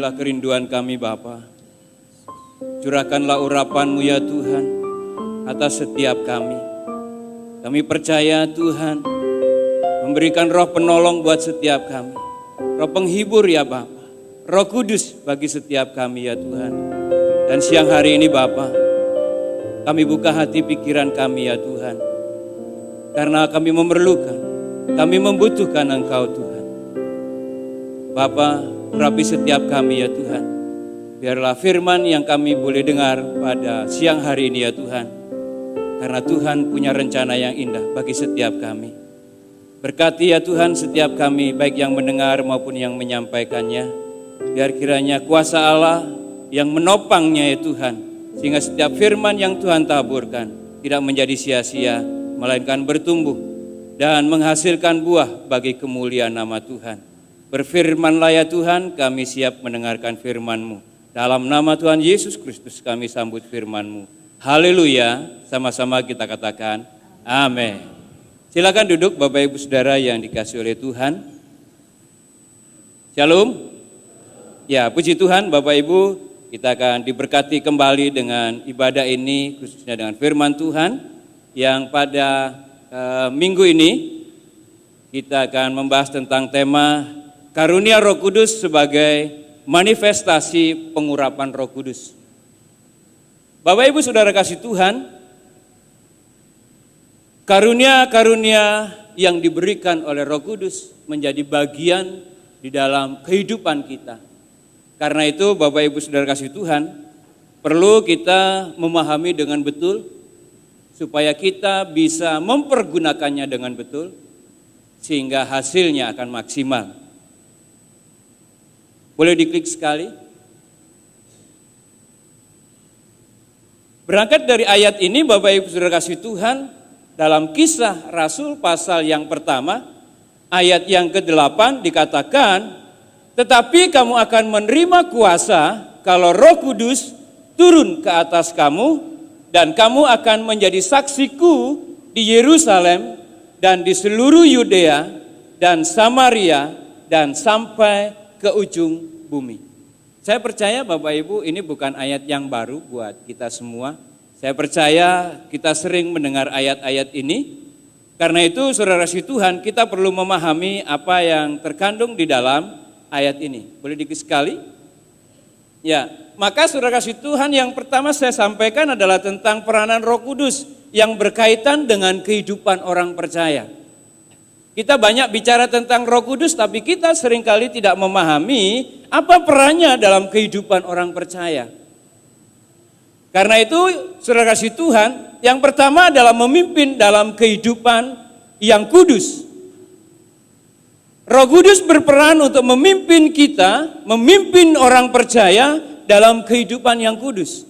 inilah kerinduan kami Bapa. Curahkanlah urapan-Mu ya Tuhan atas setiap kami. Kami percaya Tuhan memberikan roh penolong buat setiap kami. Roh penghibur ya Bapa. Roh Kudus bagi setiap kami ya Tuhan. Dan siang hari ini Bapa, kami buka hati pikiran kami ya Tuhan. Karena kami memerlukan, kami membutuhkan Engkau Tuhan. Bapa, urapi setiap kami ya Tuhan. Biarlah firman yang kami boleh dengar pada siang hari ini ya Tuhan. Karena Tuhan punya rencana yang indah bagi setiap kami. Berkati ya Tuhan setiap kami, baik yang mendengar maupun yang menyampaikannya. Biar kiranya kuasa Allah yang menopangnya ya Tuhan. Sehingga setiap firman yang Tuhan taburkan tidak menjadi sia-sia, melainkan bertumbuh dan menghasilkan buah bagi kemuliaan nama Tuhan. Berfirmanlah ya Tuhan, kami siap mendengarkan firman-Mu. Dalam nama Tuhan Yesus Kristus kami sambut firman-Mu. Haleluya, sama-sama kita katakan amin. Silakan duduk Bapak Ibu Saudara yang dikasihi oleh Tuhan. Shalom. Ya, puji Tuhan Bapak Ibu, kita akan diberkati kembali dengan ibadah ini, khususnya dengan firman Tuhan. Yang pada minggu ini kita akan membahas tentang tema karunia Roh Kudus sebagai manifestasi pengurapan Roh Kudus. Bapak Ibu Saudara kasih Tuhan, karunia-karunia yang diberikan oleh Roh Kudus menjadi bagian di dalam kehidupan kita. Karena itu Bapak Ibu Saudara kasih Tuhan, perlu kita memahami dengan betul supaya kita bisa mempergunakannya dengan betul sehingga hasilnya akan maksimal. Boleh diklik sekali. Berangkat dari ayat ini Bapak Ibu Saudara kasih Tuhan, dalam Kisah Rasul pasal yang pertama, ayat yang ke-8 dikatakan, tetapi kamu akan menerima kuasa kalau Roh Kudus turun ke atas kamu, dan kamu akan menjadi saksiku di Yerusalem dan di seluruh Yudea dan Samaria dan sampai ke ujung bumi. Saya percaya Bapak Ibu ini bukan ayat yang baru buat kita semua. Saya percaya kita sering mendengar ayat-ayat ini. Karena itu saudara kasih Tuhan, kita perlu memahami apa yang terkandung di dalam ayat ini. Boleh dikit sekali? Ya, maka saudara kasih Tuhan, yang pertama saya sampaikan adalah tentang peranan Roh Kudus yang berkaitan dengan kehidupan orang percaya. Kita banyak bicara tentang Roh Kudus, tapi kita seringkali tidak memahami apa perannya dalam kehidupan orang percaya. Karena itu, saudara kasih Tuhan, yang pertama adalah memimpin dalam kehidupan yang kudus. Roh Kudus berperan untuk memimpin kita, memimpin orang percaya dalam kehidupan yang kudus.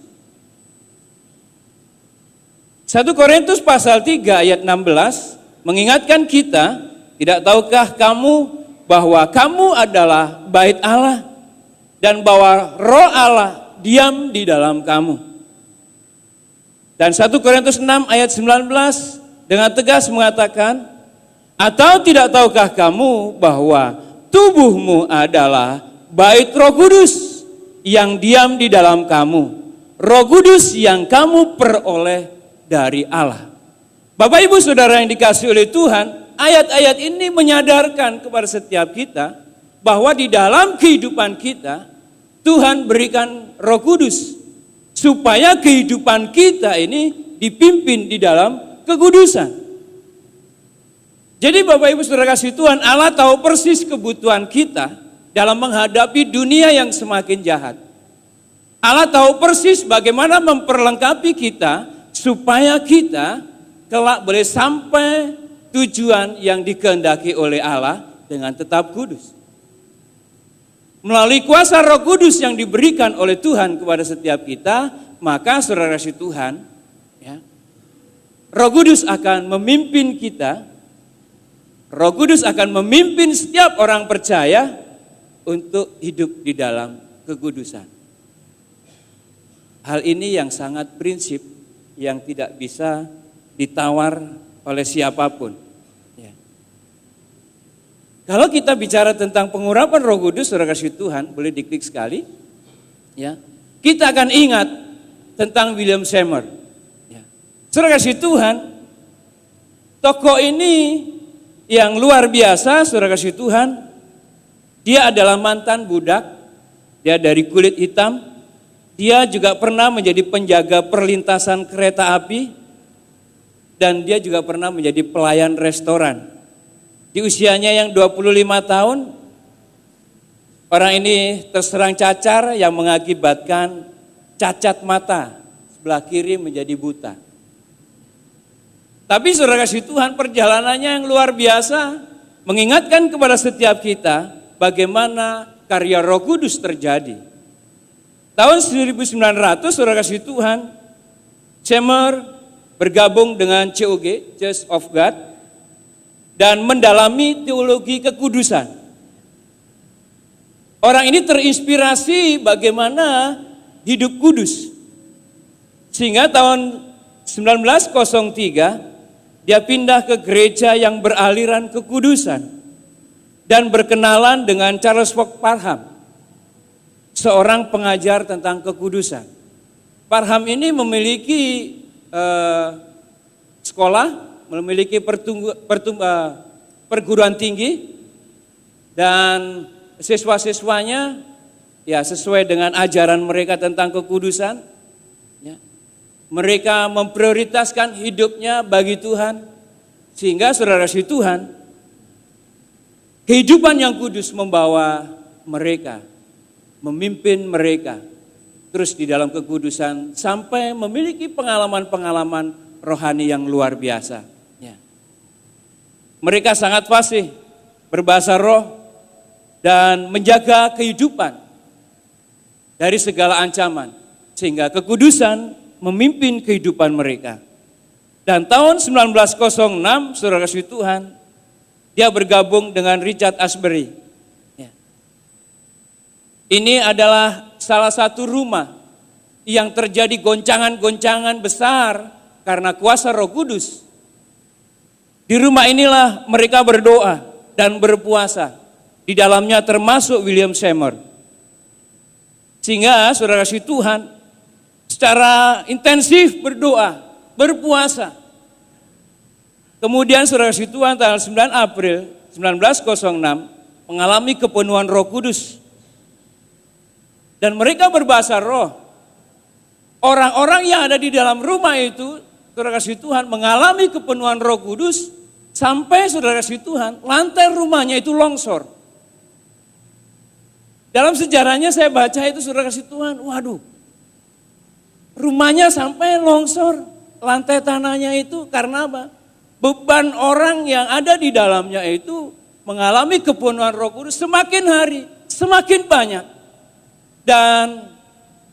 1 Korintus pasal 3 ayat 16 mengingatkan kita, tidak tahukah kamu bahwa kamu adalah bait Allah dan bahwa Roh Allah diam di dalam kamu. Dan 1 Korintus 6 ayat 19 dengan tegas mengatakan, atau tidak tahukah kamu bahwa tubuhmu adalah bait Roh Kudus yang diam di dalam kamu, Roh Kudus yang kamu peroleh dari Allah. Bapak Ibu Saudara yang dikasihi oleh Tuhan, ayat-ayat ini menyadarkan kepada setiap kita bahwa di dalam kehidupan kita Tuhan berikan Roh Kudus supaya kehidupan kita ini dipimpin di dalam kekudusan. Jadi Bapak Ibu Saudara kasih Tuhan, Allah tahu persis kebutuhan kita dalam menghadapi dunia yang semakin jahat. Allah tahu persis bagaimana memperlengkapi kita supaya kita kelak boleh sampai tujuan yang dikehendaki oleh Allah dengan tetap kudus. Melalui kuasa Roh Kudus yang diberikan oleh Tuhan kepada setiap kita, maka saudara kasih Tuhan, ya, Roh Kudus akan memimpin kita. Roh Kudus akan memimpin setiap orang percaya untuk hidup di dalam kekudusan. Hal ini yang sangat prinsip, yang tidak bisa ditawar oleh siapapun. Ya. Kalau kita bicara tentang pengurapan Roh Kudus, saudara kasih Tuhan, boleh diklik sekali. Ya, kita akan ingat tentang William Seymour. Ya. Saudara kasih Tuhan, tokoh ini yang luar biasa, saudara kasih Tuhan. Dia adalah mantan budak, dia dari kulit hitam. Dia juga pernah menjadi penjaga perlintasan kereta api. Dan dia juga pernah menjadi pelayan restoran. Di usianya yang 25 tahun, orang ini terserang cacar yang mengakibatkan cacat mata, sebelah kiri menjadi buta. Tapi saudara kasih Tuhan, perjalanannya yang luar biasa, mengingatkan kepada setiap kita bagaimana karya Roh Kudus terjadi. Tahun 1900, saudara kasih Tuhan, Seymour bergabung dengan COG, Church of God, dan mendalami teologi kekudusan. Orang ini terinspirasi bagaimana hidup kudus. Sehingga tahun 1903 dia pindah ke gereja yang beraliran kekudusan dan berkenalan dengan Charles Fox Parham, seorang pengajar tentang kekudusan. Parham ini memiliki sekolah, memiliki perguruan tinggi, dan siswa-siswanya ya sesuai dengan ajaran mereka tentang kekudusan. Ya. Mereka memprioritaskan hidupnya bagi Tuhan, sehingga saudara kasih Tuhan, kehidupan yang kudus membawa mereka, memimpin mereka terus di dalam kekudusan sampai memiliki pengalaman-pengalaman rohani yang luar biasa. Ya. Mereka sangat fasih berbahasa roh dan menjaga kehidupan dari segala ancaman, sehingga kekudusan memimpin kehidupan mereka. Dan tahun 1906, saudara kasih Tuhan, dia bergabung dengan Richard Asbury. Ya. Ini adalah salah satu rumah yang terjadi goncangan-goncangan besar karena kuasa Roh Kudus. Di rumah inilah mereka berdoa dan berpuasa. Di dalamnya termasuk William Seymour. Sehingga saudara kasih Tuhan secara intensif berdoa, berpuasa. Kemudian saudara kasih Tuhan tanggal 9 April 1906 mengalami kepenuhan Roh Kudus. Dan mereka berbahasa roh. Orang-orang yang ada di dalam rumah itu, saudara kasih Tuhan, mengalami kepenuhan Roh Kudus sampai saudara kasih Tuhan, lantai rumahnya itu longsor. Dalam sejarahnya saya baca itu, saudara kasih Tuhan, waduh, rumahnya sampai longsor, lantai tanahnya itu karena apa? Beban orang yang ada di dalamnya itu mengalami kepenuhan Roh Kudus semakin hari, semakin banyak. Dan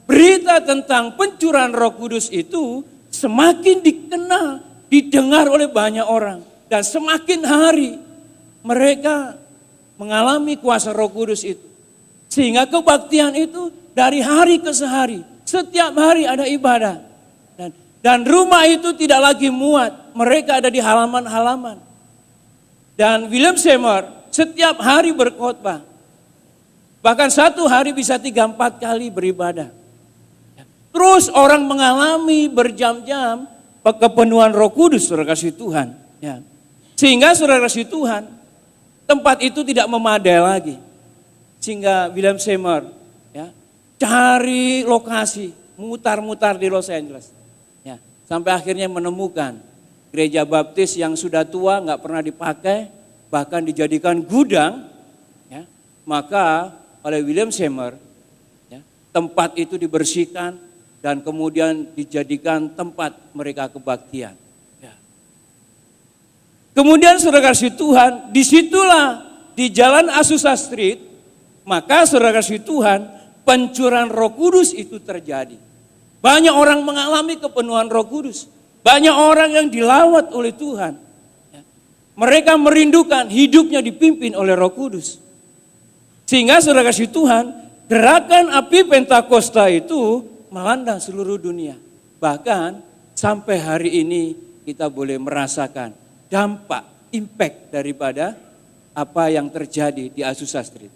berita tentang pencurahan Roh Kudus itu semakin dikenal, didengar oleh banyak orang. Dan semakin hari mereka mengalami kuasa Roh Kudus itu. Sehingga kebaktian itu dari hari ke hari, setiap hari ada ibadah. Dan rumah itu tidak lagi muat, mereka ada di halaman-halaman. Dan William Seymour setiap hari berkhotbah. Bahkan satu hari bisa 3-4 kali beribadah. Terus orang mengalami berjam-jam kepenuhan Roh Kudus, saudara kasih Tuhan. Ya. Sehingga saudara kasih Tuhan, tempat itu tidak memadai lagi. Sehingga William Seymour ya, cari lokasi, mutar-mutar di Los Angeles. Ya. Sampai akhirnya menemukan gereja baptis yang sudah tua, gak pernah dipakai, bahkan dijadikan gudang. Ya. Maka oleh William Seymour, ya, tempat itu dibersihkan dan kemudian dijadikan tempat mereka kebaktian. Ya. Kemudian saudara kasih Tuhan, disitulah di Jalan Azusa Street, maka saudara kasih Tuhan, pencurahan Roh Kudus itu terjadi. Banyak orang mengalami kepenuhan Roh Kudus, banyak orang yang dilawat oleh Tuhan. Ya. Mereka merindukan hidupnya dipimpin oleh Roh Kudus. Sehingga saudara kasih Tuhan, gerakan api Pentakosta itu melanda seluruh dunia. Bahkan sampai hari ini kita boleh merasakan dampak, impact daripada apa yang terjadi di Azusa Street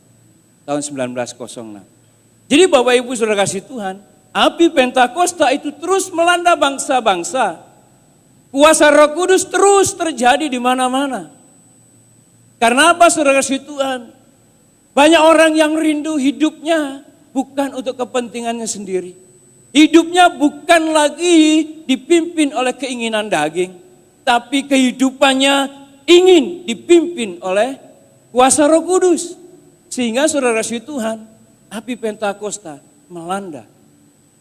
tahun 1906. Jadi Bapak Ibu Saudara kasih Tuhan, api Pentakosta itu terus melanda bangsa-bangsa. Kuasa Roh Kudus terus terjadi di mana-mana. Karena apa Saudara kasih Tuhan? Banyak orang yang rindu hidupnya bukan untuk kepentingannya sendiri. Hidupnya bukan lagi dipimpin oleh keinginan daging, tapi kehidupannya ingin dipimpin oleh kuasa Roh Kudus. Sehingga Saudara kasih Tuhan, api Pentakosta melanda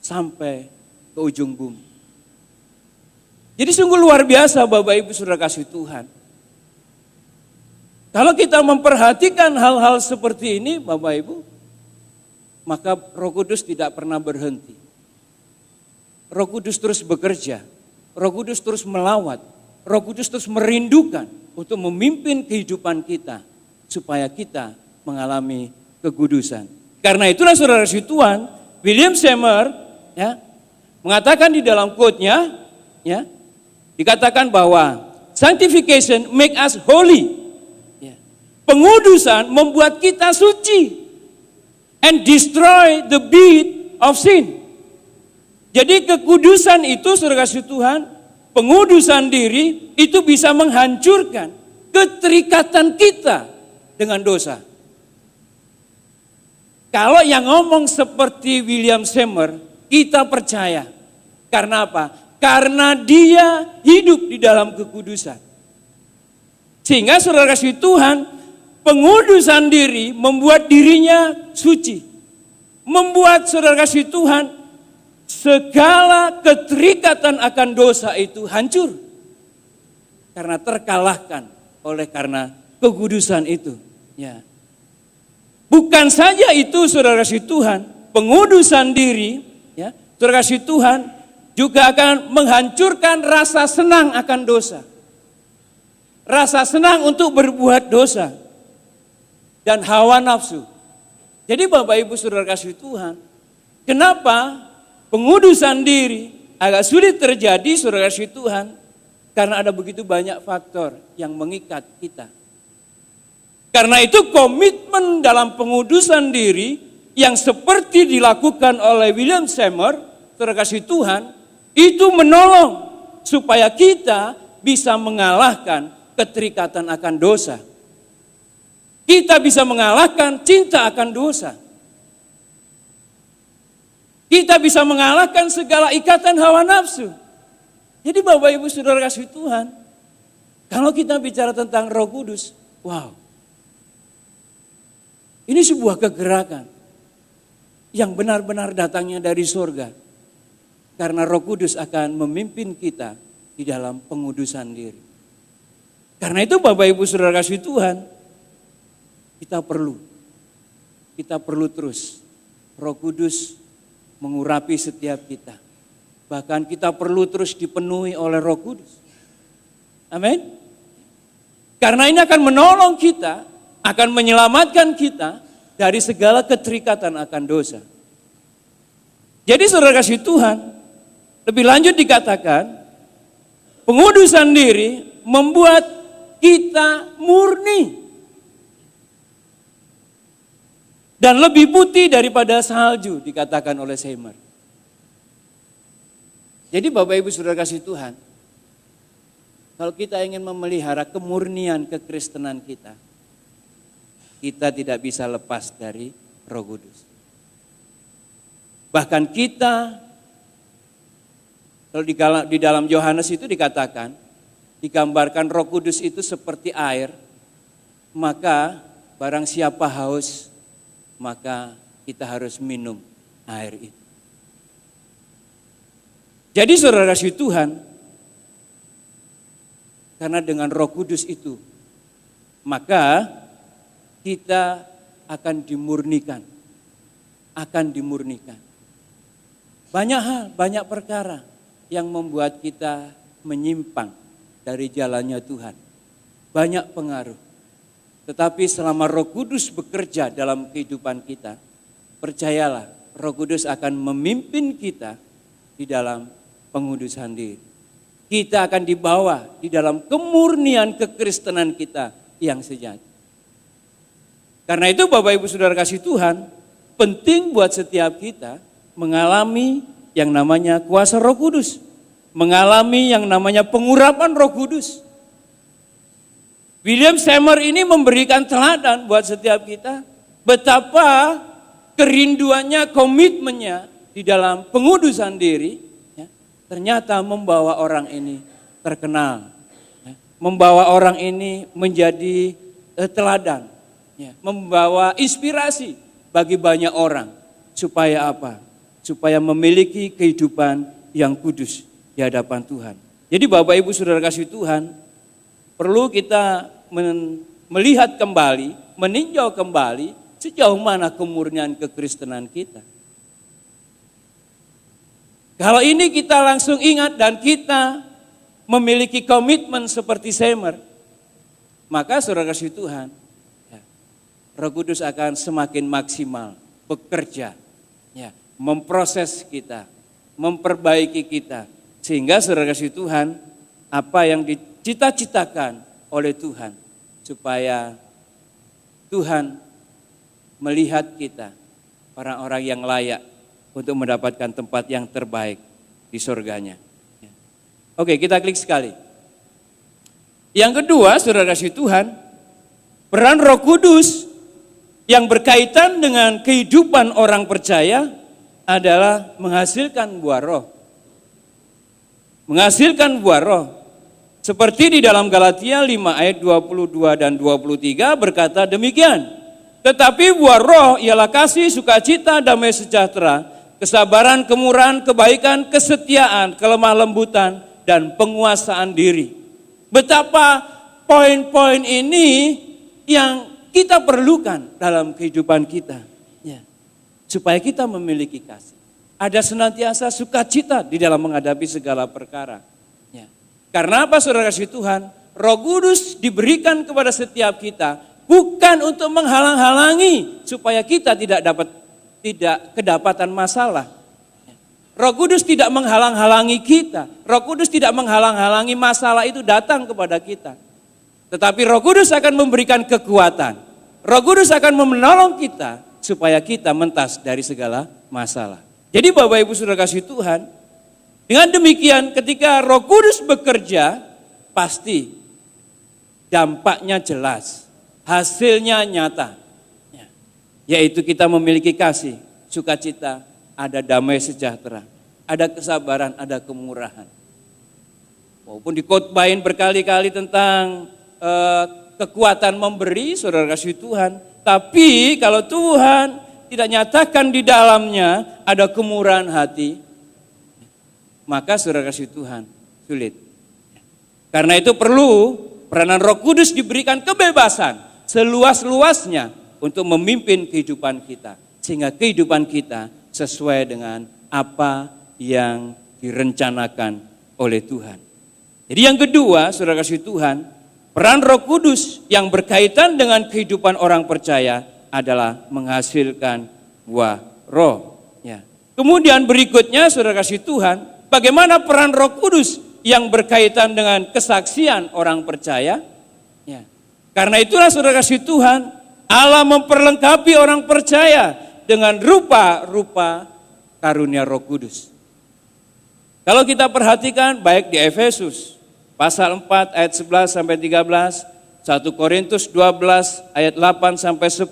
sampai ke ujung bumi. Jadi sungguh luar biasa Bapak Ibu Saudara kasih Tuhan. Kalau kita memperhatikan hal-hal seperti ini Bapak Ibu, maka Roh Kudus tidak pernah berhenti. Roh Kudus terus bekerja, Roh Kudus terus melawat, Roh Kudus terus merindukan untuk memimpin kehidupan kita supaya kita mengalami kekudusan. Karena itulah Saudara kasih Tuhan, William Seymour ya, mengatakan di dalam quote-nya ya, dikatakan bahwa sanctification make us holy. Ya. Pengudusan membuat kita suci and destroy the deed of sin. Jadi kekudusan itu Saudara kasih Tuhan, pengudusan diri itu bisa menghancurkan keterikatan kita dengan dosa. Kalau yang ngomong seperti William Seymour, kita percaya. Karena apa? Karena dia hidup di dalam kekudusan. Sehingga Saudara kasih Tuhan, pengudusan diri membuat dirinya suci. Membuat Saudara kasih Tuhan, segala keterikatan akan dosa itu hancur. Karena terkalahkan oleh karena kekudusan itu. Ya. Bukan saja itu Saudara kasih Tuhan, pengudusan diri, ya, Saudara kasih Tuhan juga akan menghancurkan rasa senang akan dosa. Rasa senang untuk berbuat dosa. Dan hawa nafsu. Jadi Bapak Ibu Saudara kasih Tuhan, kenapa pengudusan diri agak sulit terjadi Saudara kasih Tuhan? Karena ada begitu banyak faktor yang mengikat kita. Karena itu komitmen dalam pengudusan diri yang seperti dilakukan oleh William Seymour, Saudara kasih Tuhan, itu menolong supaya kita bisa mengalahkan keterikatan akan dosa. Kita bisa mengalahkan cinta akan dosa. Kita bisa mengalahkan segala ikatan hawa nafsu. Jadi Bapak Ibu Saudara kasih Tuhan, kalau kita bicara tentang Roh Kudus, wow. Ini sebuah kegerakan yang benar-benar datangnya dari surga. Karena Roh Kudus akan memimpin kita di dalam pengudusan diri. Karena itu Bapak Ibu Saudara kasih Tuhan, kita perlu terus Roh Kudus mengurapi setiap kita. Bahkan kita perlu terus dipenuhi oleh Roh Kudus. Amin. Karena ini akan menolong kita, akan menyelamatkan kita dari segala keterikatan akan dosa. Jadi Saudara kasih Tuhan, lebih lanjut dikatakan, pengudusan diri membuat kita murni. Dan lebih putih daripada salju, dikatakan oleh Seymour. Jadi Bapak Ibu Saudara kasih Tuhan, kalau kita ingin memelihara kemurnian kekristenan kita tidak bisa lepas dari Roh Kudus. Bahkan kita, kalau di dalam Yohanes itu dikatakan, digambarkan Roh Kudus itu seperti air, maka barang siapa haus, maka kita harus minum air itu. Jadi Saudara kasih Tuhan, karena dengan Roh Kudus itu, maka kita akan dimurnikan. Banyak hal, banyak perkara yang membuat kita menyimpang dari jalannya Tuhan. Banyak pengaruh. Tetapi selama Roh Kudus bekerja dalam kehidupan kita, percayalah Roh Kudus akan memimpin kita di dalam pengudusan diri. Kita akan dibawa di dalam kemurnian kekristenan kita yang sejati. Karena itu Bapak Ibu Saudara kasih Tuhan, penting buat setiap kita mengalami yang namanya kuasa Roh Kudus. Mengalami yang namanya pengurapan Roh Kudus. William Seymour ini memberikan teladan buat setiap kita betapa kerinduannya, komitmennya di dalam pengudusan diri ya, ternyata membawa orang ini terkenal. Ya, membawa orang ini menjadi teladan. Ya, membawa inspirasi bagi banyak orang. Supaya apa? Supaya memiliki kehidupan yang kudus di hadapan Tuhan. Jadi Bapak Ibu Saudara kasih Tuhan, perlu kita melihat kembali, meninjau kembali sejauh mana kemurnian kekristenan kita. Kalau ini kita langsung ingat dan kita memiliki komitmen seperti Seymour, maka Saudara kasih Tuhan, ya, Roh Kudus akan semakin maksimal bekerja, ya, memproses kita, memperbaiki kita. Sehingga Saudara kasih Tuhan, apa yang dicita-citakan oleh Tuhan, supaya Tuhan melihat kita, orang-orang yang layak untuk mendapatkan tempat yang terbaik di surganya. Oke, kita klik sekali. Yang kedua, Saudara kasih Tuhan, peran Roh Kudus yang berkaitan dengan kehidupan orang percaya adalah menghasilkan buah roh. Menghasilkan buah roh. Seperti di dalam Galatia 5 ayat 22 dan 23 berkata demikian. Tetapi buah roh ialah kasih, sukacita, damai sejahtera, kesabaran, kemurahan, kebaikan, kesetiaan, kelemah lembutan, dan penguasaan diri. Betapa poin-poin ini yang kita perlukan dalam kehidupan kita. Ya. Supaya kita memiliki kasih. Ada senantiasa sukacita di dalam menghadapi segala perkara. Ya. Karena apa Saudara kasih Tuhan? Roh Kudus diberikan kepada setiap kita bukan untuk menghalang-halangi supaya kita tidak kedapatan masalah. Ya. Roh Kudus tidak menghalang-halangi kita. Roh Kudus tidak menghalang-halangi masalah itu datang kepada kita. Tetapi Roh Kudus akan memberikan kekuatan. Roh Kudus akan menolong kita supaya kita mentas dari segala masalah. Jadi Bapak Ibu Saudara kasih Tuhan, dengan demikian ketika Roh Kudus bekerja, pasti dampaknya jelas, hasilnya nyata. Yaitu kita memiliki kasih, sukacita, ada damai sejahtera, ada kesabaran, ada kemurahan. Walaupun dikotbahin berkali-kali tentang kekuatan memberi, Saudara kasih Tuhan, tapi kalau Tuhan tidak nyatakan di dalamnya ada kemurahan hati, maka Saudara kasih Tuhan sulit. Karena itu perlu peranan Roh Kudus diberikan kebebasan seluas-luasnya untuk memimpin kehidupan kita. Sehingga kehidupan kita sesuai dengan apa yang direncanakan oleh Tuhan. Jadi yang kedua, Saudara kasih Tuhan, peran Roh Kudus yang berkaitan dengan kehidupan orang percaya adalah menghasilkan buah roh. Ya. Kemudian berikutnya Saudara kasih Tuhan, bagaimana peran Roh Kudus yang berkaitan dengan kesaksian orang percaya? Ya. Karena itulah Saudara kasih Tuhan, Allah memperlengkapi orang percaya dengan rupa-rupa karunia Roh Kudus. Kalau kita perhatikan baik di Efesus pasal 4 ayat 11 sampai 13, 1 Korintus 12 ayat 8 sampai 10,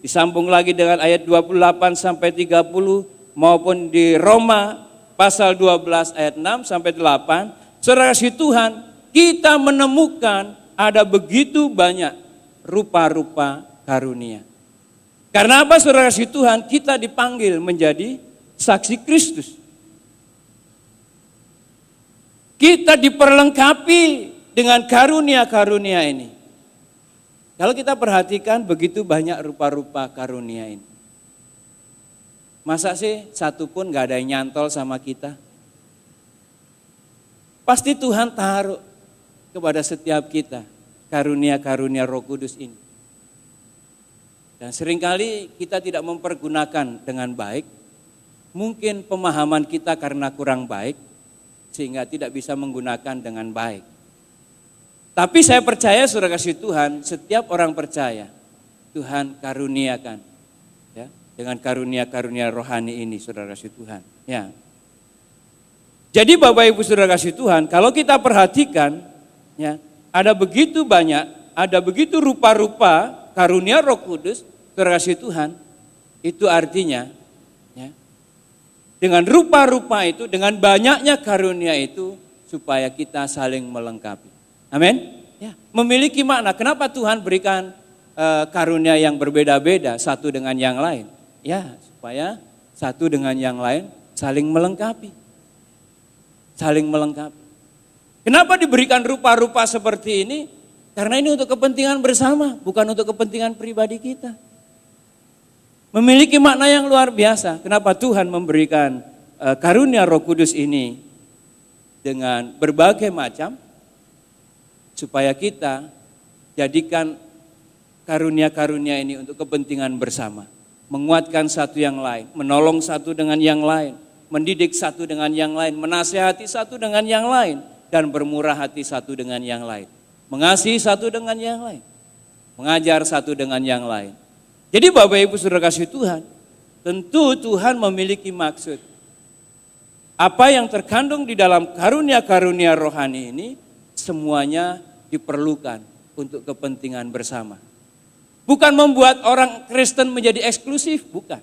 disambung lagi dengan ayat 28 sampai 30, maupun di Roma pasal 12 ayat 6 sampai 8, Saudara kasih Tuhan, kita menemukan ada begitu banyak rupa-rupa karunia. Karena apa Saudara kasih Tuhan? Kita dipanggil menjadi saksi Kristus. Kita diperlengkapi dengan karunia-karunia ini. Kalau kita perhatikan begitu banyak rupa-rupa karunia ini. Masa sih satu pun gak ada yang nyantol sama kita? Pasti Tuhan taruh kepada setiap kita karunia-karunia Roh Kudus ini. Dan seringkali kita tidak mempergunakan dengan baik. Mungkin pemahaman kita karena kurang baik, sehingga tidak bisa menggunakan dengan baik. Tapi saya percaya Saudara kasih Tuhan, setiap orang percaya Tuhan karuniakan, ya, dengan karunia-karunia rohani ini, saudara kasih Tuhan. Ya. Jadi Bapak Ibu saudara kasih Tuhan, kalau kita perhatikan, ya, ada begitu banyak, ada begitu rupa-rupa karunia Roh Kudus, saudara kasih Tuhan, itu artinya, ya, dengan rupa-rupa itu, dengan banyaknya karunia itu, supaya kita saling melengkapi. Amin. Ya, memiliki makna. Kenapa Tuhan berikan karunia yang berbeda-beda satu dengan yang lain? Ya, supaya satu dengan yang lain saling melengkapi. Saling melengkapi. Kenapa diberikan rupa-rupa seperti ini? Karena ini untuk kepentingan bersama, bukan untuk kepentingan pribadi kita. Memiliki makna yang luar biasa. Kenapa Tuhan memberikan karunia Roh Kudus ini dengan berbagai macam, supaya kita jadikan karunia-karunia ini untuk kepentingan bersama. Menguatkan satu yang lain, menolong satu dengan yang lain, mendidik satu dengan yang lain, menasihati satu dengan yang lain, dan bermurah hati satu dengan yang lain. Mengasihi satu dengan yang lain, mengajar satu dengan yang lain. Jadi Bapak Ibu saudara kasih Tuhan, tentu Tuhan memiliki maksud. Apa yang terkandung di dalam karunia-karunia rohani ini, semuanya diperlukan untuk kepentingan bersama. Bukan membuat orang Kristen menjadi eksklusif, bukan.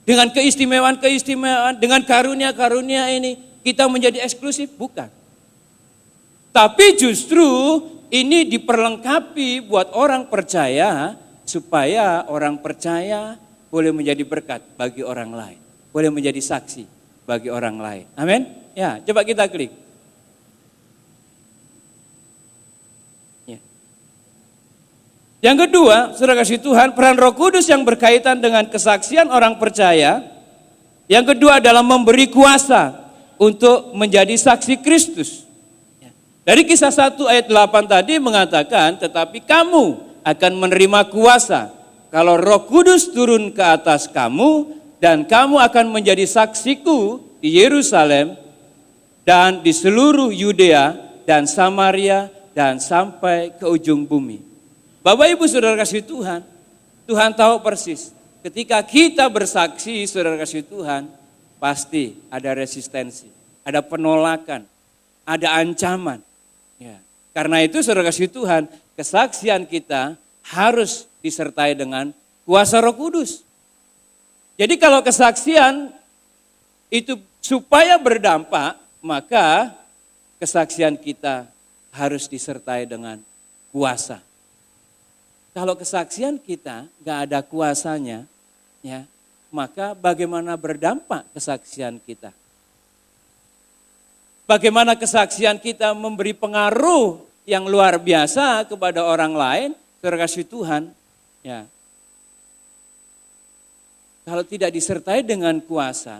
Dengan keistimewaan-keistimewaan, dengan karunia-karunia ini, kita menjadi eksklusif, bukan. Tapi justru ini diperlengkapi buat orang percaya, supaya orang percaya boleh menjadi berkat bagi orang lain. Boleh menjadi saksi bagi orang lain. Amin. Ya, coba kita klik. Yang kedua, saudara kasih Tuhan, peran Roh Kudus yang berkaitan dengan kesaksian orang percaya. Yang kedua adalah memberi kuasa untuk menjadi saksi Kristus. Dari Kisah 1 ayat 8 tadi mengatakan, tetapi kamu akan menerima kuasa kalau Roh Kudus turun ke atas kamu, dan kamu akan menjadi saksiku di Yerusalem dan di seluruh Yudea dan Samaria dan sampai ke ujung bumi. Bapak Ibu saudara kasih Tuhan, Tuhan tahu persis ketika kita bersaksi saudara kasih Tuhan, pasti ada resistensi, ada penolakan, ada ancaman. Ya. Karena itu saudara kasih Tuhan, kesaksian kita harus disertai dengan kuasa Roh Kudus. Jadi kalau kesaksian itu supaya berdampak, maka kesaksian kita harus disertai dengan kuasa. Kalau kesaksian kita gak ada kuasanya, ya, maka bagaimana berdampak kesaksian kita? Bagaimana kesaksian kita memberi pengaruh yang luar biasa kepada orang lain, saudara kasih Tuhan, ya. Kalau tidak disertai dengan kuasa,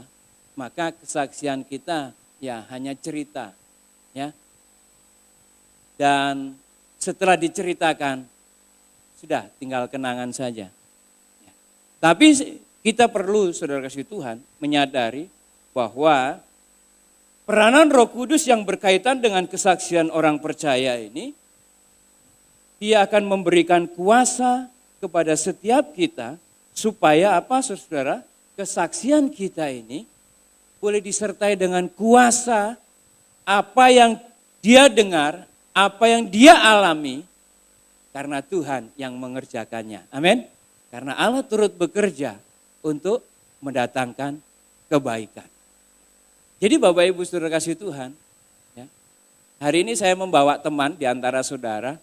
maka kesaksian kita ya hanya cerita, ya. Dan setelah diceritakan, sudah tinggal kenangan saja. Tapi kita perlu saudara kasih Tuhan menyadari bahwa peranan Roh Kudus yang berkaitan dengan kesaksian orang percaya ini, dia akan memberikan kuasa kepada setiap kita supaya apa saudara? Kesaksian kita ini boleh disertai dengan kuasa apa yang dia dengar, apa yang dia alami, karena Tuhan yang mengerjakannya. Amin. Karena Allah turut bekerja untuk mendatangkan kebaikan. Jadi Bapak Ibu saudara kasih Tuhan, ya, hari ini saya membawa teman di antara saudara.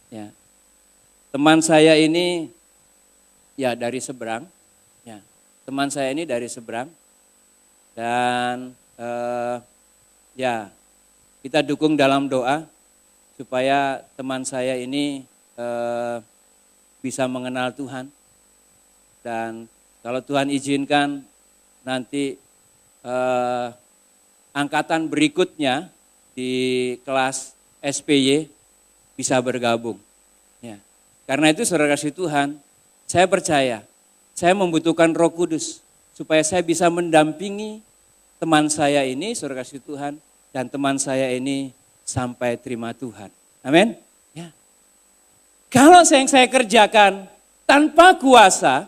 Ya, teman saya ini ya dari seberang. Ya, teman saya ini dari seberang. Dan ya kita dukung dalam doa supaya teman saya ini bisa mengenal Tuhan. Dan kalau Tuhan izinkan nanti angkatan berikutnya di kelas SPY bisa bergabung. Ya. Karena itu saudara kasih Tuhan, saya percaya saya membutuhkan Roh Kudus supaya saya bisa mendampingi teman saya ini, saudara kasih Tuhan, dan teman saya ini sampai terima Tuhan. Amin. Ya. Kalau yang saya kerjakan tanpa kuasa,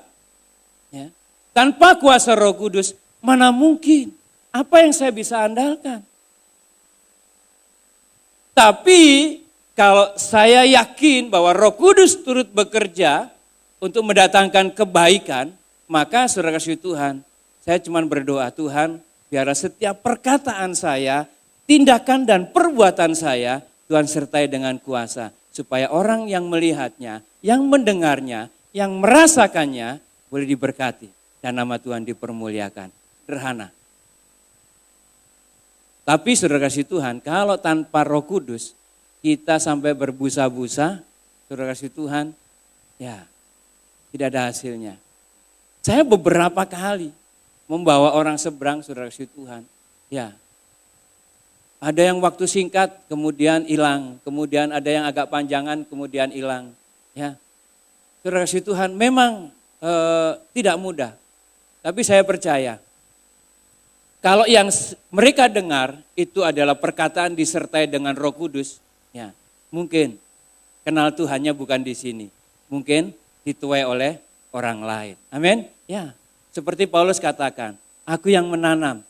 ya, tanpa kuasa Roh Kudus, mana mungkin? Apa yang saya bisa andalkan? Tapi kalau saya yakin bahwa Roh Kudus turut bekerja untuk mendatangkan kebaikan, maka saudara kasih Tuhan, saya cuma berdoa, Tuhan, biarlah setiap perkataan saya, tindakan dan perbuatan saya, Tuhan sertai dengan kuasa. Supaya orang yang melihatnya, yang mendengarnya, yang merasakannya, boleh diberkati. Dan nama Tuhan dipermuliakan. Sederhana. Tapi saudara kasih Tuhan, kalau tanpa Roh Kudus, kita sampai berbusa-busa, saudara kasih Tuhan, ya tidak ada hasilnya. Saya beberapa kali membawa orang seberang, saudara kasih Tuhan, ya ada yang waktu singkat kemudian hilang, kemudian ada yang agak panjangan kemudian hilang. Ya, saudara kasih Tuhan, memang tidak mudah, tapi saya percaya kalau yang mereka dengar itu adalah perkataan disertai dengan Roh Kudus, ya mungkin kenal Tuhannya bukan di sini, mungkin dituai oleh orang lain. Amin. Ya, seperti Paulus katakan, aku yang menanam,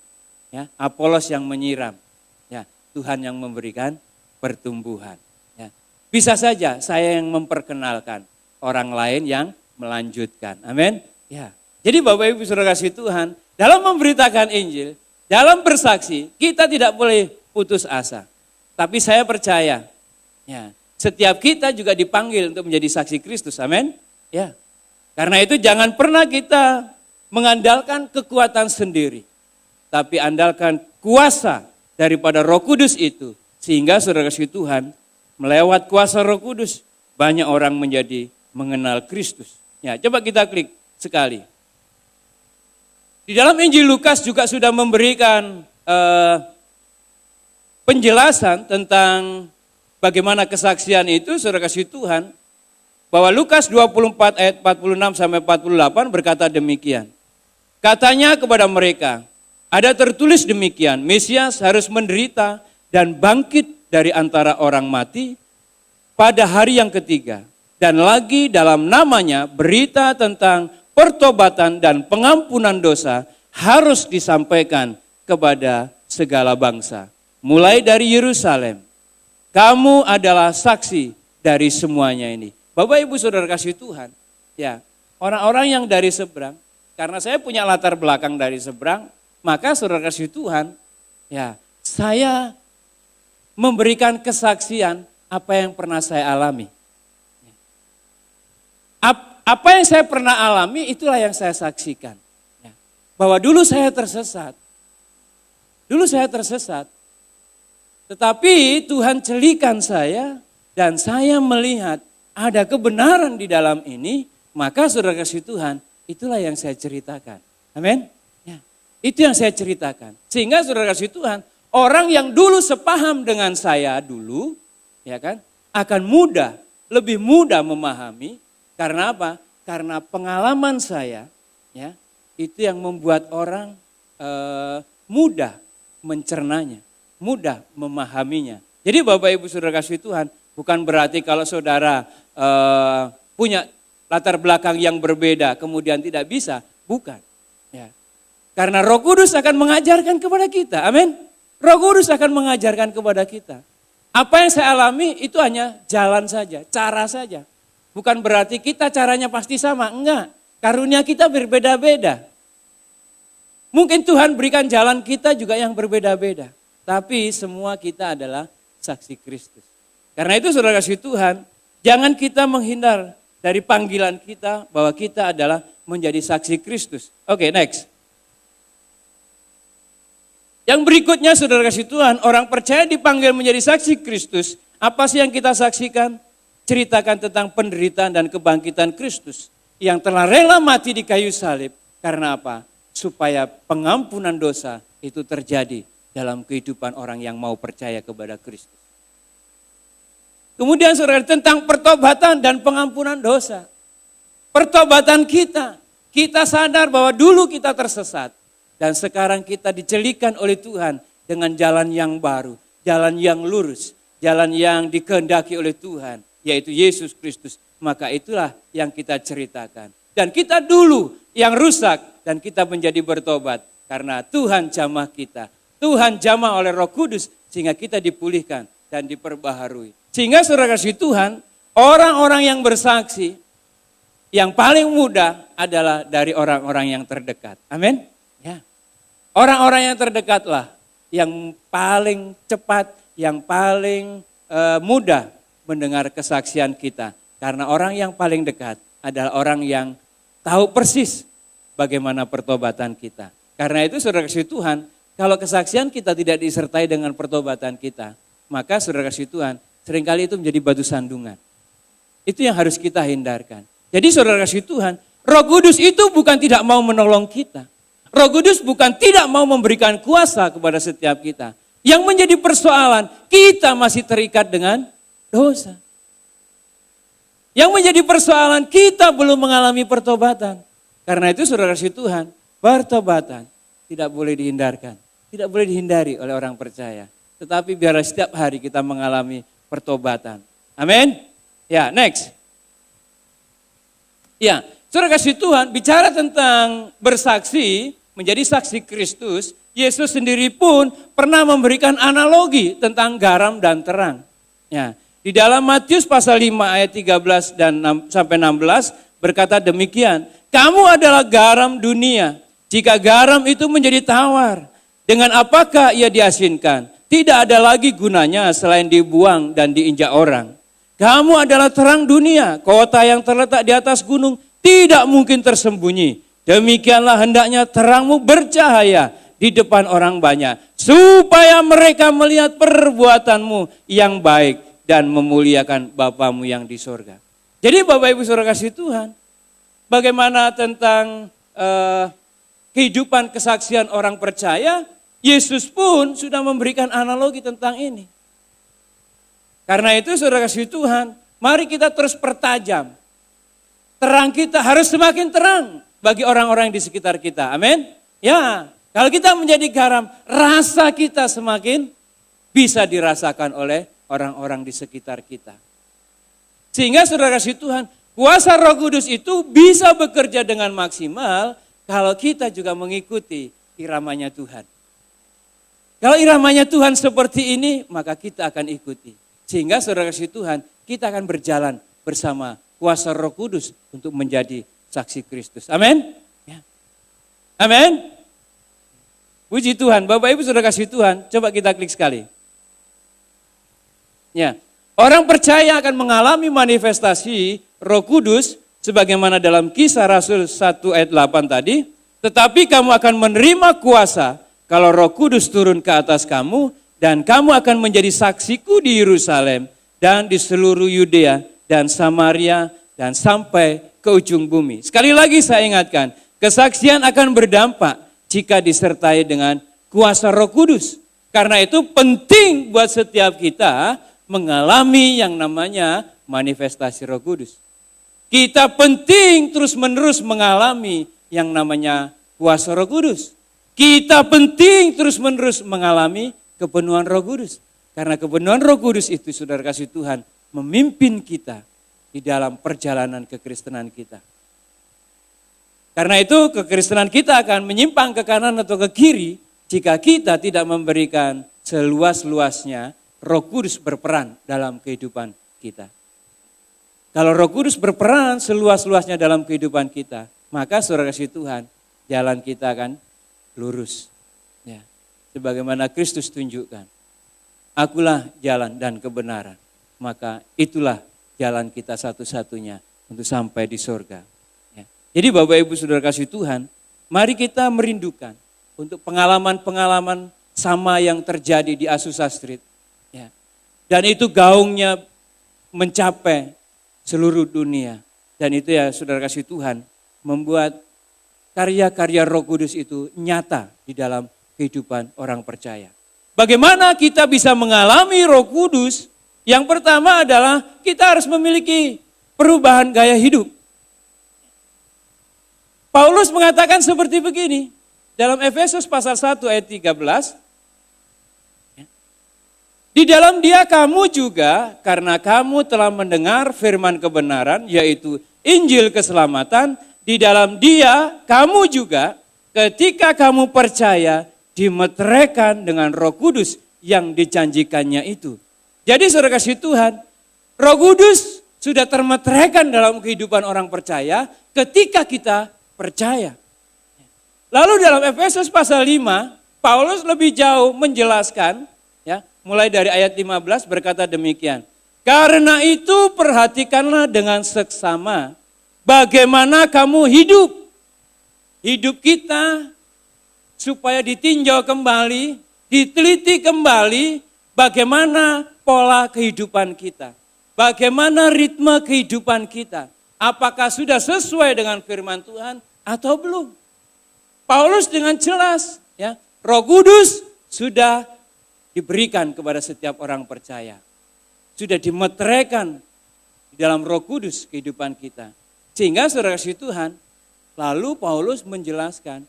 ya Apolos yang menyiram. Tuhan yang memberikan pertumbuhan. Ya. Bisa saja saya yang memperkenalkan, orang lain yang melanjutkan. Amin. Ya. Jadi Bapak Ibu Saudara kasih Tuhan, dalam memberitakan Injil, dalam bersaksi, kita tidak boleh putus asa. Tapi saya percaya, ya, setiap kita juga dipanggil untuk menjadi saksi Kristus. Amin. Ya. Karena itu jangan pernah kita mengandalkan kekuatan sendiri, tapi andalkan kuasa daripada Roh Kudus itu, sehingga saudara kasih Tuhan, melewat kuasa Roh Kudus, banyak orang menjadi mengenal Kristus. Ya, coba kita klik sekali. Di dalam Injil Lukas juga sudah memberikan penjelasan tentang bagaimana kesaksian itu, saudara kasih Tuhan, bahwa Lukas 24 ayat 46 sampai 48 berkata demikian. Katanya kepada mereka, ada tertulis demikian, Mesias harus menderita dan bangkit dari antara orang mati pada hari yang ketiga. Dan lagi dalam namanya berita tentang pertobatan dan pengampunan dosa harus disampaikan kepada segala bangsa. Mulai dari Yerusalem, kamu adalah saksi dari semuanya ini. Bapak Ibu Saudara kasih Tuhan, ya orang-orang yang dari seberang, karena saya punya latar belakang dari seberang, maka saudara kasih Tuhan, ya saya memberikan kesaksian apa yang pernah saya alami. Apa yang saya pernah alami itulah yang saya saksikan. Ya. Bahwa dulu saya tersesat. Tetapi Tuhan celikan saya dan saya melihat ada kebenaran di dalam ini, maka saudara kasih Tuhan, itulah yang saya ceritakan. Amin. Itu yang saya ceritakan. Sehingga saudara kasih Tuhan, orang yang dulu sepaham dengan saya dulu, ya kan, akan lebih mudah memahami. Karena apa? Karena pengalaman saya, ya, itu yang membuat orang mudah mencernanya, mudah memahaminya. Jadi Bapak Ibu Saudara kasih Tuhan, bukan berarti kalau saudara punya latar belakang yang berbeda, kemudian tidak bisa, bukan. Ya. Karena Roh Kudus akan mengajarkan kepada kita. Amin. Roh Kudus akan mengajarkan kepada kita. Apa yang saya alami itu hanya jalan saja, cara saja. Bukan berarti kita caranya pasti sama. Enggak. Karunia kita berbeda-beda. Mungkin Tuhan berikan jalan kita juga yang berbeda-beda. Tapi semua kita adalah saksi Kristus. Karena itu saudara kasih Tuhan, jangan kita menghindar dari panggilan kita bahwa kita adalah menjadi saksi Kristus. Oke, next. Yang berikutnya saudara kasih Tuhan, orang percaya dipanggil menjadi saksi Kristus. Apa sih yang kita saksikan? Ceritakan tentang penderitaan dan kebangkitan Kristus yang telah rela mati di kayu salib. Karena apa? Supaya pengampunan dosa itu terjadi dalam kehidupan orang yang mau percaya kepada Kristus. Kemudian saudara, tentang pertobatan dan pengampunan dosa. Pertobatan kita sadar bahwa dulu kita tersesat. Dan sekarang kita dicelikan oleh Tuhan dengan jalan yang baru, jalan yang lurus, jalan yang dikehendaki oleh Tuhan, yaitu Yesus Kristus. maka itulah yang kita ceritakan. Dan kita dulu yang rusak dan kita menjadi bertobat. Karena Tuhan jamah kita. Tuhan jamah oleh Roh Kudus sehingga kita dipulihkan dan diperbaharui. Sehingga saudara kasih Tuhan, orang-orang yang bersaksi yang paling mudah adalah dari orang-orang yang terdekat. Amin. Ya. Orang-orang yang terdekatlah yang paling cepat, yang paling mudah mendengar kesaksian kita. Karena orang yang paling dekat adalah orang yang tahu persis bagaimana pertobatan kita. Karena itu saudara kasih Tuhan, kalau kesaksian kita tidak disertai dengan pertobatan kita, maka saudara kasih Tuhan, seringkali itu menjadi batu sandungan. Itu yang harus kita hindarkan. Jadi saudara kasih Tuhan, Roh Kudus itu bukan tidak mau menolong kita. Roh Kudus bukan tidak mau memberikan kuasa kepada setiap kita. Yang menjadi persoalan, kita masih terikat dengan dosa. Yang menjadi persoalan, kita belum mengalami pertobatan. Karena itu saudara kasih Tuhan, pertobatan tidak boleh dihindarkan. Tidak boleh dihindari oleh orang percaya. Tetapi biarlah setiap hari kita mengalami pertobatan. Amin. Ya, next. Ya, saudara kasih Tuhan, bicara tentang bersaksi, menjadi saksi Kristus, Yesus sendiri pun pernah memberikan analogi tentang garam dan terang. Ya, di dalam Matius pasal 5 ayat 13 dan sampai 16 berkata demikian, kamu adalah garam dunia. Jika garam itu menjadi tawar, dengan apakah ia diasinkan? Tidak ada lagi gunanya selain dibuang dan diinjak orang. Kamu adalah terang dunia, kota yang terletak di atas gunung tidak mungkin tersembunyi. Demikianlah hendaknya terangmu bercahaya di depan orang banyak, supaya mereka melihat perbuatanmu yang baik dan memuliakan Bapamu yang di sorga. Jadi Bapak Ibu Saudara kasih Tuhan, bagaimana tentang kehidupan kesaksian orang percaya, Yesus pun sudah memberikan analogi tentang ini. Karena itu saudara kasih Tuhan, mari kita terus pertajam. Terang kita harus semakin terang bagi orang-orang di sekitar kita. Amin. Ya, kalau kita menjadi garam, rasa kita semakin bisa dirasakan oleh orang-orang di sekitar kita. Sehingga saudara kasih Tuhan, kuasa Roh Kudus itu bisa bekerja dengan maksimal kalau kita juga mengikuti iramanya Tuhan. Kalau iramanya Tuhan seperti ini, maka kita akan ikuti. Sehingga saudara kasih Tuhan, kita akan berjalan bersama kuasa Roh Kudus untuk menjadi saksi Kristus. Amin. Ya. Amin. Puji Tuhan. Bapak Ibu saudara kasih Tuhan, coba kita klik sekali. Ya. Orang percaya akan mengalami manifestasi Roh Kudus sebagaimana dalam Kisah Rasul 1 ayat 8 tadi. Tetapi kamu akan menerima kuasa kalau Roh Kudus turun ke atas kamu. Dan kamu akan menjadi saksiku di Yerusalem dan di seluruh Yudea dan Samaria dan sampai ke ujung bumi. Sekali lagi saya ingatkan, kesaksian akan berdampak jika disertai dengan kuasa Roh Kudus. Karena itu penting buat setiap kita mengalami yang namanya manifestasi Roh Kudus. Kita penting terus-menerus mengalami yang namanya kuasa Roh Kudus. Kita penting terus-menerus mengalami kepenuhan Roh Kudus. Karena kepenuhan Roh Kudus itu saudara kasih Tuhan memimpin kita di dalam perjalanan kekristenan kita. Karena itu kekristenan kita akan menyimpang ke kanan atau ke kiri jika kita tidak memberikan seluas-luasnya Roh Kudus berperan dalam kehidupan kita. Kalau Roh Kudus berperan seluas-luasnya dalam kehidupan kita, maka saudara kasih Tuhan, jalan kita akan lurus. Ya. Sebagaimana Kristus tunjukkan, akulah jalan dan kebenaran. Maka itulah jalan kita satu-satunya untuk sampai di surga. Ya. Jadi Bapak Ibu Saudara kasih Tuhan, mari kita merindukan untuk pengalaman-pengalaman sama yang terjadi di Azusa Street. Ya. Dan itu gaungnya mencapai seluruh dunia. Dan itu ya Saudara kasih Tuhan, membuat karya-karya Roh Kudus itu nyata di dalam kehidupan orang percaya. Bagaimana kita bisa mengalami Roh Kudus? Yang pertama adalah kita harus memiliki perubahan gaya hidup. Paulus mengatakan seperti begini dalam Efesus pasal 1 ayat 13. Di dalam Dia kamu juga, karena kamu telah mendengar firman kebenaran, yaitu Injil keselamatan, di dalam Dia kamu juga, ketika kamu percaya, dimeteraikan dengan Roh Kudus yang dijanjikannya itu. Jadi saudara kasih Tuhan, Roh Kudus sudah termeteraikan dalam kehidupan orang percaya ketika kita percaya. Lalu dalam Efesus pasal 5, Paulus lebih jauh menjelaskan, ya, mulai dari ayat 15 berkata demikian. Karena itu perhatikanlah dengan seksama bagaimana kamu hidup. Hidup kita supaya ditinjau kembali, diteliti kembali bagaimana pola kehidupan kita. Bagaimana ritme kehidupan kita. Apakah sudah sesuai dengan firman Tuhan atau belum. Paulus dengan jelas, ya, Roh Kudus sudah diberikan kepada setiap orang percaya. Sudah dimeteraikan di dalam Roh Kudus kehidupan kita. Sehingga saudara kasih Tuhan, lalu Paulus menjelaskan,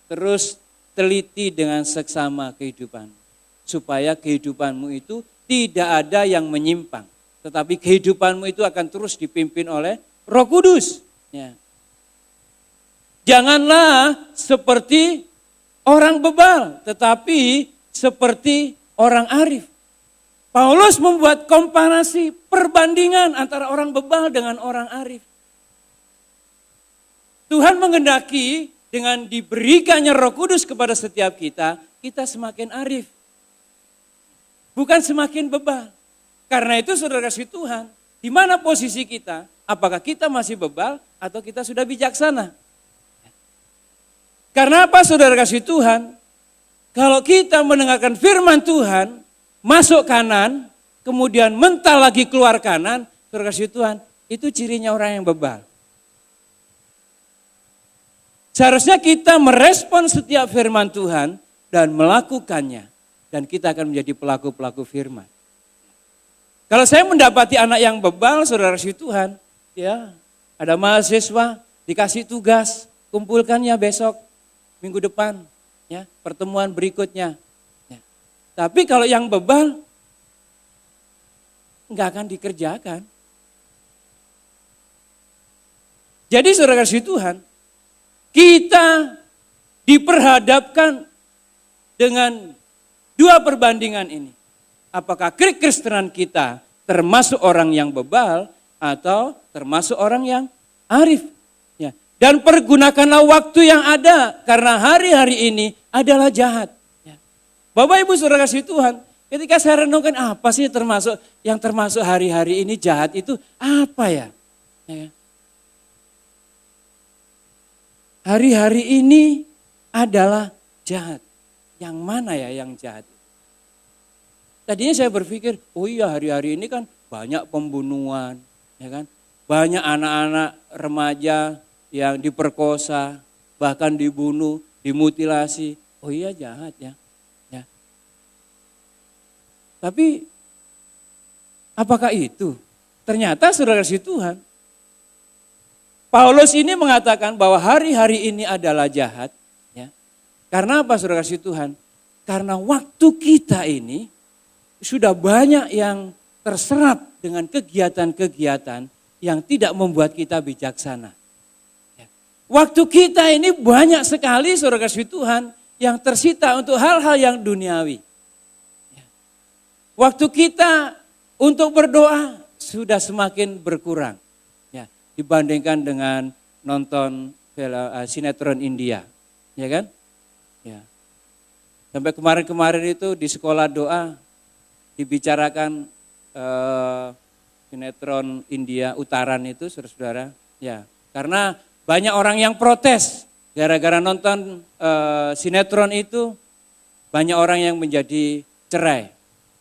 terus teliti dengan seksama kehidupan. Supaya kehidupanmu itu tidak ada yang menyimpang. Tetapi kehidupanmu itu akan terus dipimpin oleh Roh Kudus. Ya. Janganlah seperti orang bebal, tetapi seperti orang arif. Paulus membuat komparasi, perbandingan antara orang bebal dengan orang arif. Tuhan menghendaki dengan diberikannya Roh Kudus kepada setiap kita, kita semakin arif. Bukan semakin bebal. Karena itu saudara kasih Tuhan, di mana posisi kita? Apakah kita masih bebal atau kita sudah bijaksana? Karena apa saudara kasih Tuhan? Kalau kita mendengarkan firman Tuhan, masuk kanan, kemudian mental lagi keluar kanan, saudara kasih Tuhan, itu cirinya orang yang bebal. Seharusnya kita merespon setiap firman Tuhan dan melakukannya. Dan kita akan menjadi pelaku-pelaku firman. Kalau saya mendapati anak yang bebal, saudara kasih Tuhan, ya, ada mahasiswa dikasih tugas, kumpulkannya besok, minggu depan, ya, pertemuan berikutnya. Ya. Tapi kalau yang bebal, nggak akan dikerjakan. Jadi saudara kasih Tuhan, kita diperhadapkan dengan dua perbandingan ini. Apakah kekristenan kita termasuk orang yang bebal atau termasuk orang yang arif. Ya. Dan pergunakanlah waktu yang ada karena hari-hari ini adalah jahat. Ya. Bapak Ibu saudara kasih Tuhan, ketika saya renungkan apa sih yang termasuk hari-hari ini jahat itu apa ya? Ya. Hari-hari ini adalah jahat. Yang mana ya yang jahat? Tadinya saya berpikir, oh iya hari-hari ini kan banyak pembunuhan, ya kan? Banyak anak-anak remaja yang diperkosa, bahkan dibunuh, dimutilasi. Oh iya jahat ya. Ya. Tapi apakah itu? Ternyata saudara kasih Tuhan, Paulus ini mengatakan bahwa hari-hari ini adalah jahat. Ya. Karena apa saudara kasih Tuhan? Karena waktu kita ini sudah banyak yang terserap dengan kegiatan-kegiatan yang tidak membuat kita bijaksana. Ya. Waktu kita ini banyak sekali saudara kasih Tuhan yang tersita untuk hal-hal yang duniawi. Ya. Waktu kita untuk berdoa sudah semakin berkurang. Ya. Dibandingkan dengan nonton sinetron India. Ya kan? Ya. Sampai kemarin-kemarin itu di sekolah doa dibicarakan sinetron India Utaran itu saudara-saudara. Ya, karena banyak orang yang protes gara-gara nonton sinetron itu, banyak orang yang menjadi cerai,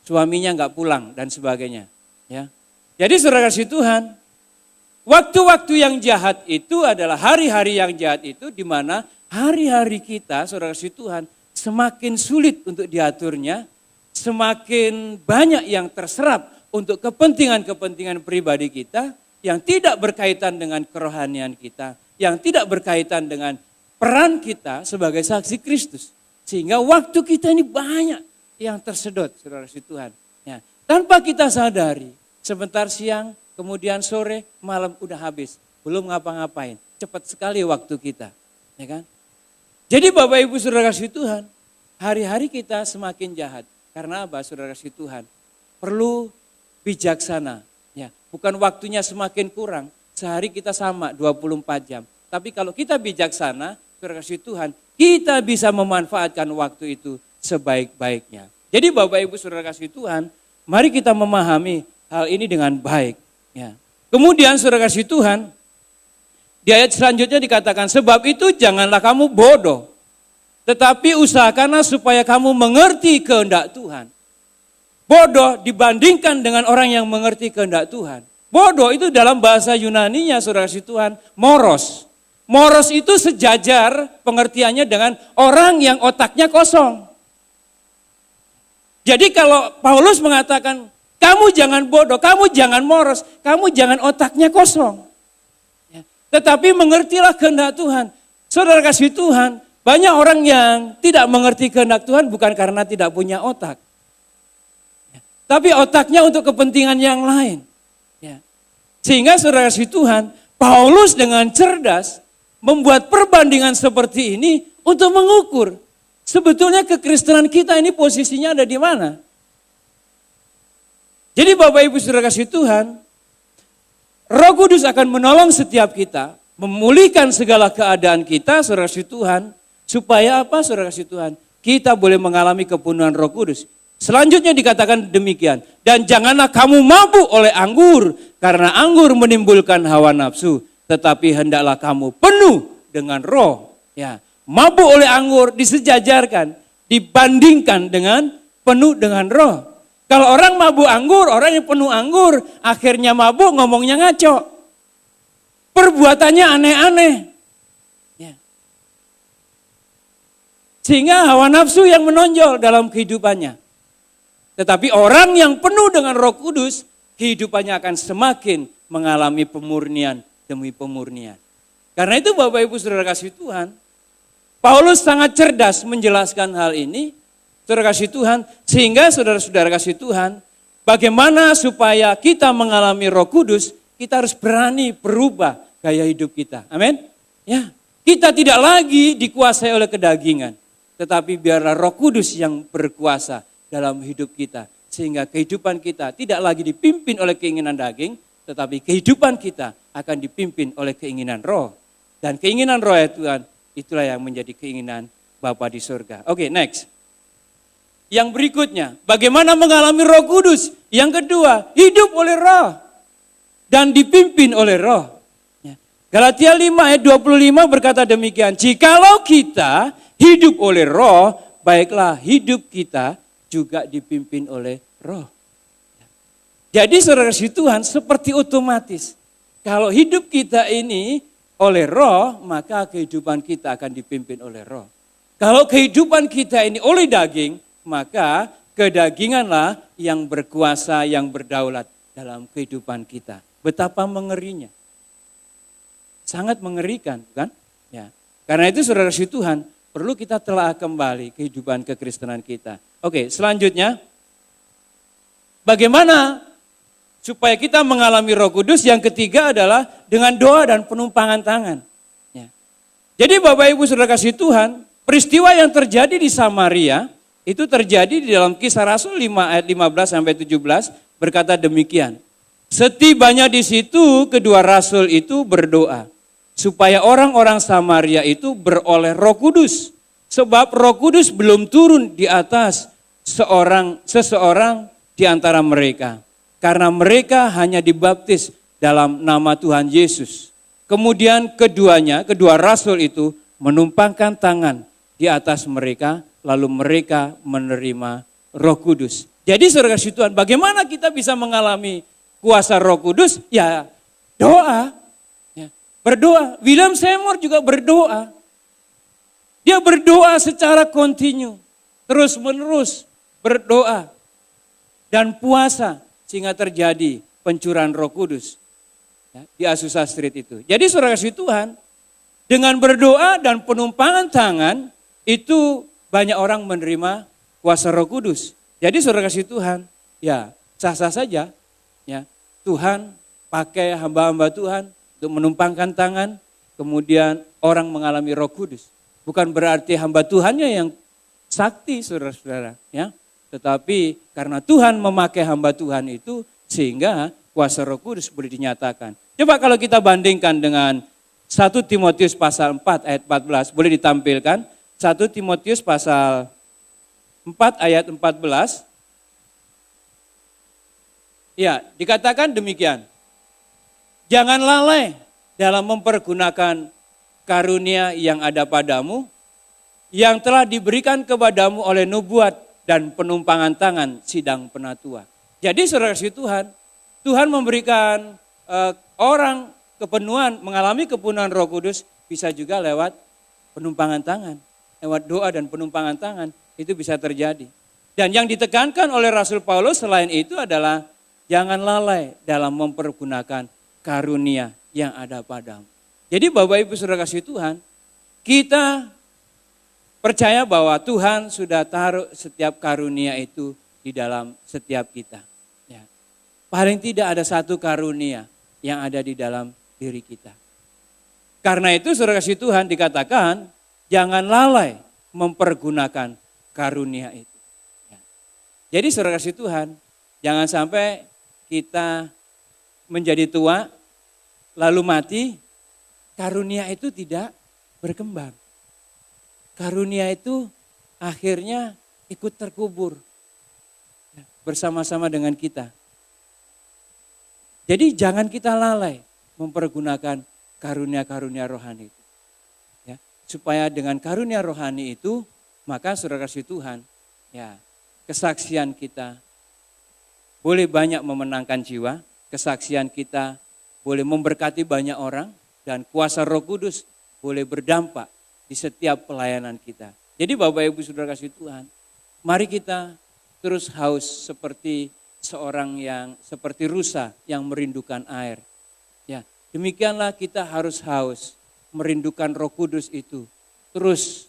suaminya nggak pulang dan sebagainya. Ya, jadi saudara kasih Tuhan, waktu-waktu yang jahat itu adalah hari-hari yang jahat itu, di mana hari-hari kita saudara kasih Tuhan semakin sulit untuk diaturnya. Semakin banyak yang terserap untuk kepentingan-kepentingan pribadi kita yang tidak berkaitan dengan kerohanian kita, yang tidak berkaitan dengan peran kita sebagai saksi Kristus. Sehingga waktu kita ini banyak yang tersedot, saudara kasih Tuhan. Ya, tanpa kita sadari, sebentar siang, kemudian sore, malam udah habis. Belum ngapa-ngapain, cepat sekali waktu kita. Ya kan? Jadi Bapak Ibu Saudara kasih Tuhan, hari-hari kita semakin jahat. Karena apa Saudara kasih Tuhan? Perlu bijaksana. Ya, bukan waktunya semakin kurang, sehari kita sama 24 jam. Tapi kalau kita bijaksana, Saudara kasih Tuhan, kita bisa memanfaatkan waktu itu sebaik-baiknya. Jadi Bapak Ibu Saudara kasih Tuhan, mari kita memahami hal ini dengan baik. Ya. Kemudian Saudara kasih Tuhan, di ayat selanjutnya dikatakan, sebab itu janganlah kamu bodoh, tetapi usahakanlah supaya kamu mengerti kehendak Tuhan. Bodoh dibandingkan dengan orang yang mengerti kehendak Tuhan. Bodoh itu dalam bahasa Yunaninya Saudara kasih Tuhan, moros. Moros itu sejajar pengertiannya dengan orang yang otaknya kosong. Jadi kalau Paulus mengatakan, kamu jangan bodoh, kamu jangan moros, kamu jangan otaknya kosong. Ya. Tetapi mengertilah kehendak Tuhan. Saudara kasih Tuhan, banyak orang yang tidak mengerti kehendak Tuhan bukan karena tidak punya otak. Ya. Tapi otaknya untuk kepentingan yang lain. Ya. Sehingga saudara kasih Tuhan, Paulus dengan cerdas membuat perbandingan seperti ini untuk mengukur. Sebetulnya kekristenan kita ini posisinya ada di mana? Jadi Bapak Ibu Saudara kasih Tuhan, Roh Kudus akan menolong setiap kita, memulihkan segala keadaan kita, Saudara kasih Tuhan, supaya apa Saudara kasih Tuhan? Kita boleh mengalami kepenuhan Roh Kudus. Selanjutnya dikatakan demikian, dan janganlah kamu mabuk oleh anggur, karena anggur menimbulkan hawa nafsu, tetapi hendaklah kamu penuh dengan Roh. Ya. Mabuk oleh anggur disejajarkan, dibandingkan dengan penuh dengan Roh. Kalau orang mabuk anggur, orang yang penuh anggur, akhirnya mabuk ngomongnya ngaco. Perbuatannya aneh-aneh. Ya. Sehingga hawa nafsu yang menonjol dalam kehidupannya. Tetapi orang yang penuh dengan Roh Kudus, kehidupannya akan semakin mengalami pemurnian demi pemurnian. Karena itu Bapak Ibu Saudara kasih Tuhan, Paulus sangat cerdas menjelaskan hal ini, Saudara kasih Tuhan, sehingga saudara-saudara kasih Tuhan, bagaimana supaya kita mengalami Roh Kudus, kita harus berani berubah gaya hidup kita. Amin. Ya, kita tidak lagi dikuasai oleh kedagingan, tetapi biarlah Roh Kudus yang berkuasa dalam hidup kita, sehingga kehidupan kita tidak lagi dipimpin oleh keinginan daging, tetapi kehidupan kita akan dipimpin oleh keinginan Roh. Dan keinginan Roh ya Tuhan, itulah yang menjadi keinginan Bapa di surga. Oke, next. Yang berikutnya, bagaimana mengalami Roh Kudus? Yang kedua, hidup oleh Roh dan dipimpin oleh Roh. Galatia 5 ayat 25 berkata demikian, jikalau kita hidup oleh Roh, baiklah hidup kita juga dipimpin oleh Roh. Jadi saudara kasih Tuhan seperti otomatis. Kalau hidup kita ini oleh Roh, maka kehidupan kita akan dipimpin oleh Roh. Kalau kehidupan kita ini oleh daging, maka kedaginganlah yang berkuasa, yang berdaulat dalam kehidupan kita. Betapa mengerinya. Sangat mengerikan, kan? Ya. Karena itu saudara kasih Tuhan, perlu kita telah kembali kehidupan kekristenan kita. Oke, selanjutnya, bagaimana supaya kita mengalami Roh Kudus? Yang ketiga adalah dengan doa dan penumpangan tangan. Ya. Jadi Bapak Ibu Saudara kasih Tuhan, peristiwa yang terjadi di Samaria itu terjadi di dalam Kisah Rasul 5 ayat 15 sampai 17 berkata demikian. Setibanya di situ kedua rasul itu berdoa supaya orang-orang Samaria itu beroleh Roh Kudus, sebab Roh Kudus belum turun di atas seseorang di antara mereka. Karena mereka hanya dibaptis dalam nama Tuhan Yesus. Kemudian kedua rasul itu menumpangkan tangan di atas mereka, lalu mereka menerima Roh Kudus. Jadi saudara kasih Tuhan, bagaimana kita bisa mengalami kuasa Roh Kudus? Ya doa, ya, berdoa. William Seymour juga berdoa. Dia berdoa secara kontinu, terus menerus berdoa dan puasa. Sehingga terjadi pencurahan Roh Kudus ya, di Azusa Street itu. Jadi saudara kasih Tuhan, dengan berdoa dan penumpangan tangan, itu banyak orang menerima kuasa Roh Kudus. Jadi saudara kasih Tuhan, ya sah-sah saja. Ya, Tuhan pakai hamba-hamba Tuhan untuk menumpangkan tangan, kemudian orang mengalami Roh Kudus. Bukan berarti hamba Tuhannya yang sakti, saudara-saudara. Ya, tetapi karena Tuhan memakai hamba Tuhan itu, sehingga kuasa Roh Kudus boleh dinyatakan. Coba kalau kita bandingkan dengan 1 Timotius pasal 4 ayat 14, boleh ditampilkan. 1 Timotius pasal 4 ayat 14. Ya, dikatakan demikian. Jangan lalai dalam mempergunakan karunia yang ada padamu, yang telah diberikan kepadamu oleh nubuat dan penumpangan tangan sidang penatua. Jadi saudara kasih Tuhan, Tuhan memberikan orang kepenuhan, mengalami kepenuhan Roh Kudus bisa juga lewat penumpangan tangan. Lewat doa dan penumpangan tangan itu bisa terjadi. Dan yang ditekankan oleh Rasul Paulus selain itu adalah jangan lalai dalam mempergunakan karunia yang ada padamu. Jadi Bapak Ibu Saudara kasih Tuhan, kita percaya bahwa Tuhan sudah taruh setiap karunia itu di dalam setiap kita. Ya. Paling tidak ada satu karunia yang ada di dalam diri kita. Karena itu Saudara kasih Tuhan dikatakan jangan lalai mempergunakan karunia itu. Ya. Jadi Saudara kasih Tuhan, jangan sampai kita menjadi tua, lalu mati, karunia itu tidak berkembang. Karunia itu akhirnya ikut terkubur bersama-sama dengan kita. Jadi jangan kita lalai mempergunakan karunia-karunia rohani itu. Ya, supaya dengan karunia rohani itu, maka saudara kasih Tuhan, ya, kesaksian kita boleh banyak memenangkan jiwa, kesaksian kita boleh memberkati banyak orang, dan kuasa Roh Kudus boleh berdampak di setiap pelayanan kita. Jadi Bapak Ibu Saudara kasih Tuhan, mari kita terus haus seperti seperti rusa yang merindukan air. Ya, demikianlah kita harus haus merindukan Roh Kudus itu terus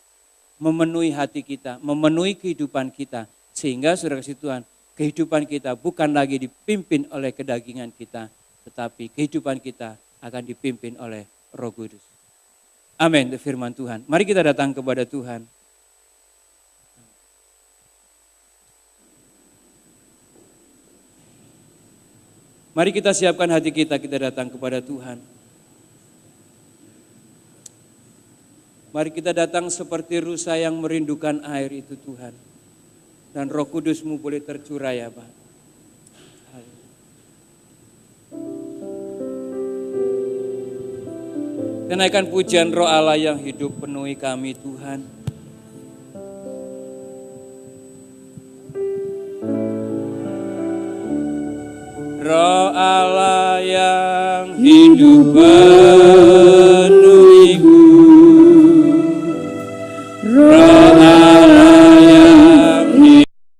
memenuhi hati kita, memenuhi kehidupan kita, sehingga Saudara kasih Tuhan, kehidupan kita bukan lagi dipimpin oleh kedagingan kita, tetapi kehidupan kita akan dipimpin oleh Roh Kudus. Amin, firman Tuhan. Mari kita datang kepada Tuhan. Mari kita siapkan hati kita datang kepada Tuhan. Mari kita datang seperti rusa yang merindukan air itu Tuhan. Dan Roh Kudus-Mu boleh tercurah ya Pak. Kenaikan pujian Roh Allah yang hidup penuhi kami Tuhan. Roh Allah yang hidup penuhiku. Roh